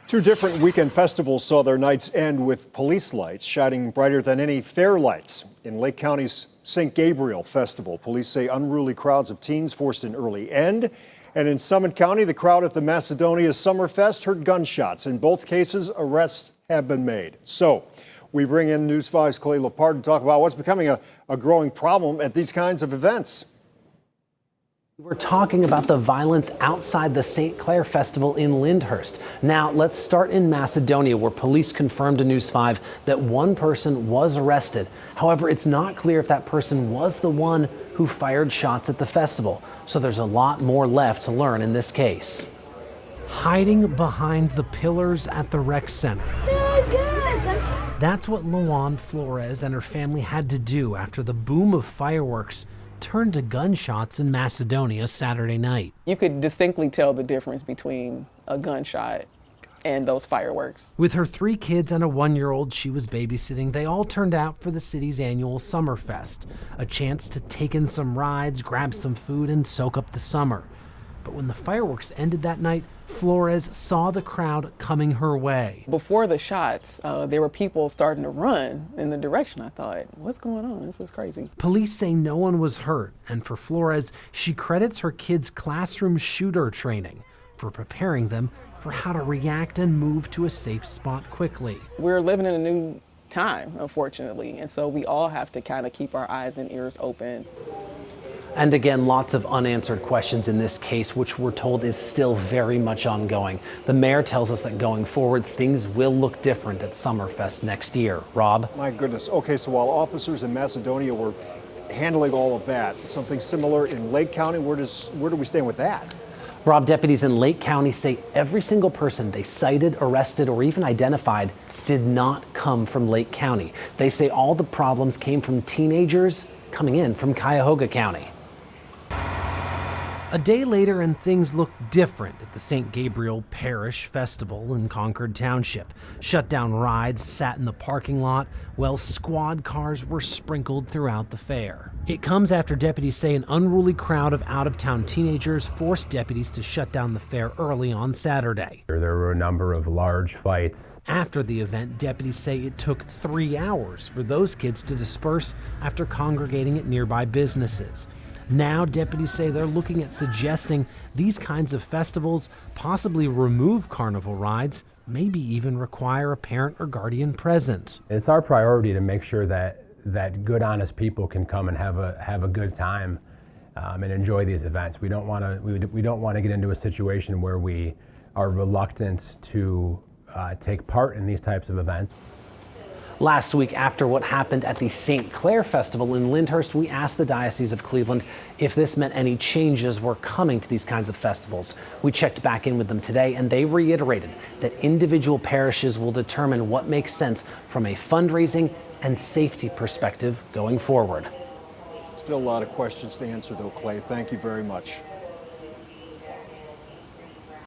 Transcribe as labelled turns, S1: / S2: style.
S1: Two different weekend festivals saw their nights end with police lights shining brighter than any fair lights. In Lake County's St. Gabriel Festival, police say unruly crowds of teens forced an early end. And in Summit County, the crowd at the Macedonia Summerfest heard gunshots. In both cases, arrests have been made. So we bring in News 5's Clay Lepard to talk about what's becoming a growing problem at these kinds of events.
S2: We're talking about the violence outside the St. Clair Festival in Lyndhurst. Now, let's start in Macedonia, where police confirmed to News 5 that one person was arrested. However, it's not clear if that person was the one who fired shots at the festival. So there's a lot more left to learn in this case. Hiding behind the pillars at the rec center. That's what Luan Flores and her family had to do after the boom of fireworks turned to gunshots in Macedonia Saturday night.
S3: You could distinctly tell the difference between a gunshot and those fireworks.
S2: With her 3 kids and a 1-year-old she was babysitting, they all turned out for the city's annual Summerfest, a chance to take in some rides, grab some food, and soak up the summer. But when the fireworks ended that night, Flores saw the crowd coming her way.
S3: Before the shots, there were people starting to run in the direction. I thought, what's going on? This is crazy.
S2: Police say no one was hurt, and for Flores, she credits her kids' classroom shooter training for preparing them for how to react and move to a safe spot quickly.
S3: We're living in a new time, unfortunately, and so we all have to kind of keep our eyes and ears open.
S2: And again, lots of unanswered questions in this case, which we're told is still very much ongoing. The mayor tells us that going forward, things will look different at Summerfest next year. Rob?
S1: My goodness. Okay, so while officers in Macedonia were handling all of that, something similar in Lake County, where do we stand with that?
S2: Rob, deputies in Lake County say every single person they cited, arrested, or even identified did not come from Lake County. They say all the problems came from teenagers coming in from Cuyahoga County. A day later, and things look different at the St. Gabriel Parish Festival in Concord Township. Shut down rides sat in the parking lot, while squad cars were sprinkled throughout the fair. It comes after deputies say an unruly crowd of out-of-town teenagers forced deputies to shut down the fair early on Saturday.
S4: There were a number of large fights.
S2: After the event, deputies say it took 3 hours for those kids to disperse after congregating at nearby businesses. Now, deputies say they're looking at suggesting these kinds of festivals possibly remove carnival rides, maybe even require a parent or guardian present.
S4: It's our priority to make sure that good, honest people can come and have a good time and enjoy these events. We don't want to get into a situation where we are reluctant to take part in these types of events.
S2: Last week, after what happened at the St. Clair Festival in Lyndhurst, we asked the Diocese of Cleveland if this meant any changes were coming to these kinds of festivals. We checked back in with them today, and they reiterated that individual parishes will determine what makes sense from a fundraising and safety perspective going forward.
S1: Still a lot of questions to answer, though, Clay. Thank you very much.